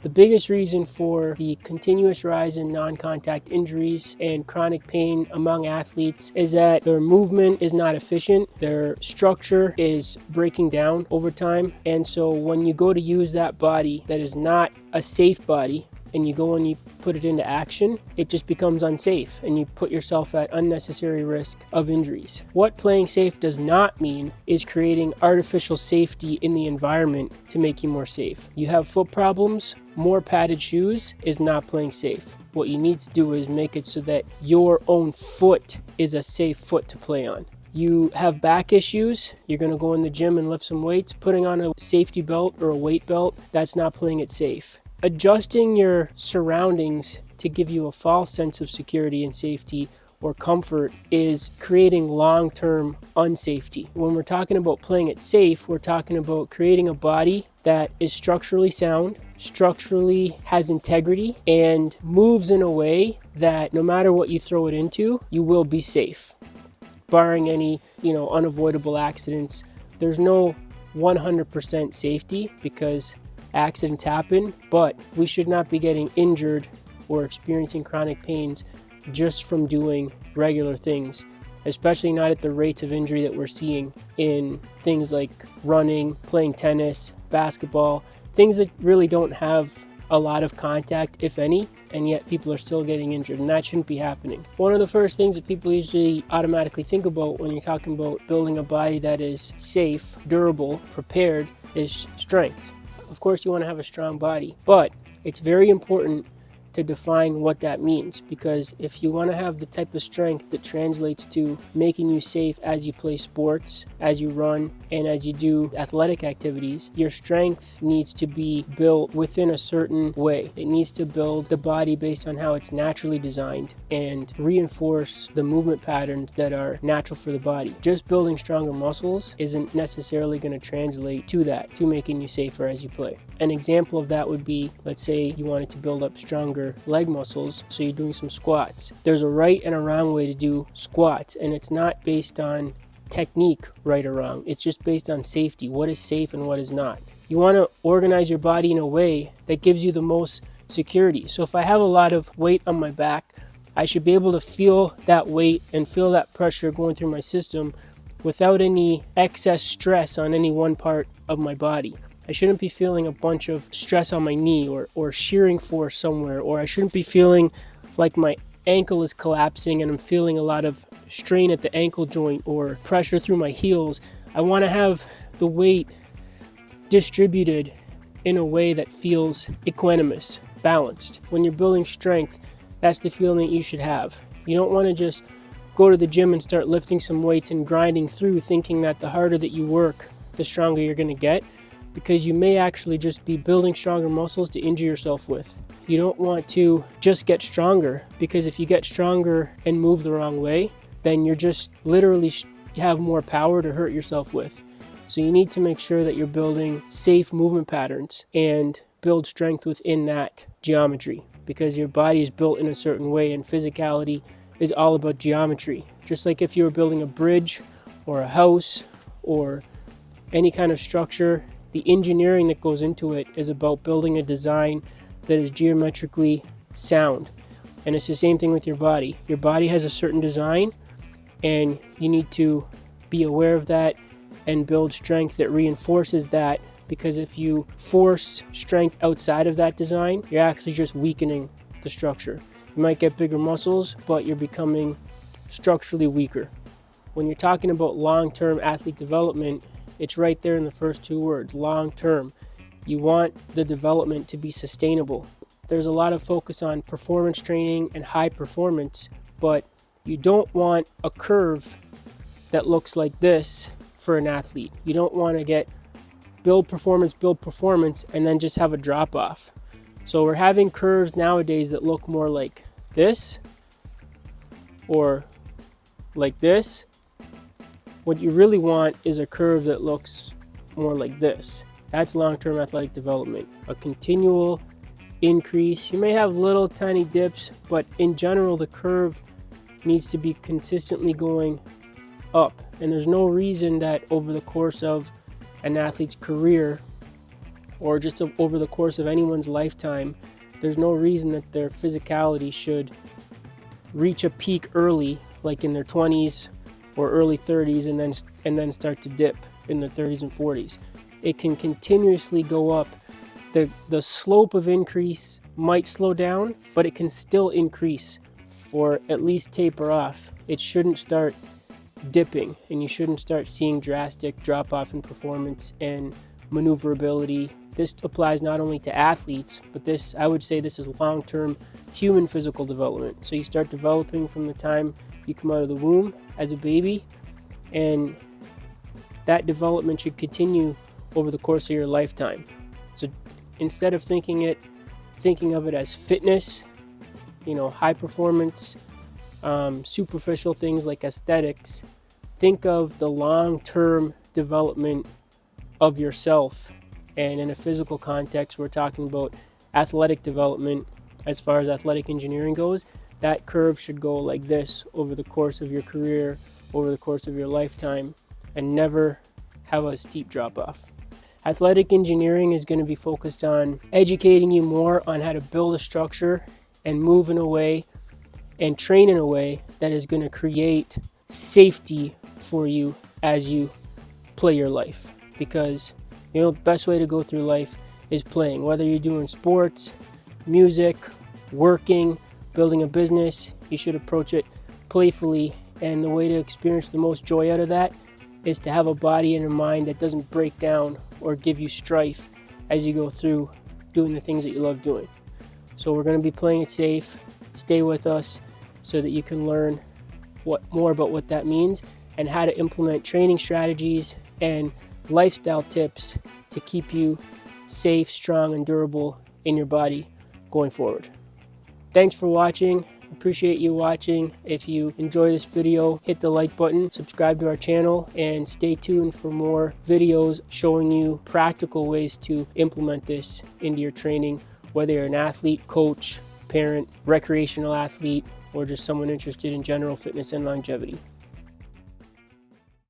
The biggest reason for the continuous rise in non-contact injuries and chronic pain among athletes is that their movement is not efficient, their structure is breaking down over time, and so when you go to use that body that is not a safe body, and you go and you put it into action, it just becomes unsafe and you put yourself at unnecessary risk of injuries. What playing safe does not mean is creating artificial safety in the environment to make you more safe. You have foot problems, more padded shoes is not playing safe. What you need to do is make it so that your own foot is a safe foot to play on. You have back issues, you're going to go in the gym and lift some weights, putting on a safety belt or a weight belt, that's not playing it safe. Adjusting your surroundings to give you a false sense of security and safety or comfort is creating long-term unsafety. When we're talking about playing it safe, we're talking about creating a body that is structurally sound, structurally has integrity, and moves in a way that no matter what you throw it into, you will be safe. Barring any, unavoidable accidents, there's no 100% safety because accidents happen, but we should not be getting injured or experiencing chronic pains just from doing regular things, especially not at the rates of injury that we're seeing in things like running, playing tennis, basketball, things that really don't have a lot of contact, if any, and yet people are still getting injured, and that shouldn't be happening. One of the first things that people usually automatically think about when you're talking about building a body that is safe, durable, prepared, is strength. Of course, you want to have a strong body, but it's very important to define what that means, because if you want to have the type of strength that translates to making you safe as you play sports, as you run, and as you do athletic activities, your strength needs to be built within a certain way. It needs to build the body based on how it's naturally designed and reinforce the movement patterns that are natural for the body. Just building stronger muscles isn't necessarily going to translate to that, to making you safer as you play. An example of that would be, let's say you wanted to build up stronger leg muscles, so you're doing some squats. There's a right and a wrong way to do squats, and it's not based on technique, right or wrong. It's just based on safety. What is safe and what is not. You want to organize your body in a way that gives you the most security. So if I have a lot of weight on my back, I should be able to feel that weight and feel that pressure going through my system without any excess stress on any one part of my body. I shouldn't be feeling a bunch of stress on my knee or shearing force somewhere, or I shouldn't be feeling like my ankle is collapsing and I'm feeling a lot of strain at the ankle joint or pressure through my heels. I want to have the weight distributed in a way that feels equanimous, balanced. When you're building strength, that's the feeling that you should have. You don't want to just go to the gym and start lifting some weights and grinding through, thinking that the harder that you work, the stronger you're going to get, because you may actually just be building stronger muscles to injure yourself with. You don't want to just get stronger, because if you get stronger and move the wrong way, then you're just literally have more power to hurt yourself with. So you need to make sure that you're building safe movement patterns and build strength within that geometry, because your body is built in a certain way, and physicality is all about geometry. Just like if you were building a bridge or a house or any kind of structure, the engineering that goes into it is about building a design that is geometrically sound. And it's the same thing with your body. Your body has a certain design, and you need to be aware of that and build strength that reinforces that, because if you force strength outside of that design, you're actually just weakening the structure. You might get bigger muscles, but you're becoming structurally weaker. When you're talking about long-term athlete development, it's right there in the first two words, long-term. You want the development to be sustainable. There's a lot of focus on performance training and high performance, but you don't want a curve that looks like this for an athlete. You don't want to build performance, and then just have a drop off. So we're having curves nowadays that look more like this or like this. What you really want is a curve that looks more like this. That's long-term athletic development. A continual increase. You may have little tiny dips, but in general, the curve needs to be consistently going up. And there's no reason that over the course of an athlete's career, or just over the course of anyone's lifetime, there's no reason that their physicality should reach a peak early, like in their 20s or early 30s, and then start to dip in their 30s and 40s. It can continuously go up. The slope of increase might slow down, but it can still increase, or at least taper off. It shouldn't start dipping, and you shouldn't start seeing drastic drop off in performance and maneuverability. This applies not only to athletes, but I would say this is long-term human physical development. So you start developing from the time you come out of the womb as a baby, and that development should continue over the course of your lifetime. So instead of thinking of it as fitness, high performance, superficial things like aesthetics, think of the long-term development of yourself. And in a physical context, we're talking about athletic development. As far as athletic engineering goes, that curve should go like this over the course of your career, over the course of your lifetime, and never have a steep drop off. Athletic engineering is going to be focused on educating you more on how to build a structure and move in a way and train in a way that is going to create safety for you as you play your life. Because the best way to go through life is playing. Whether you're doing sports, music, working, building a business, you should approach it playfully. And the way to experience the most joy out of that is to have a body and a mind that doesn't break down or give you strife as you go through doing the things that you love doing. So we're going to be playing it safe. Stay with us so that you can learn more about what that means and how to implement training strategies and lifestyle tips to keep you safe, strong, and durable in your body going forward. Thanks for watching. Appreciate you watching. If you enjoy this video, hit the like button, subscribe to our channel, and stay tuned for more videos showing you practical ways to implement this into your training, whether you're an athlete, coach, parent, recreational athlete, or just someone interested in general fitness and longevity.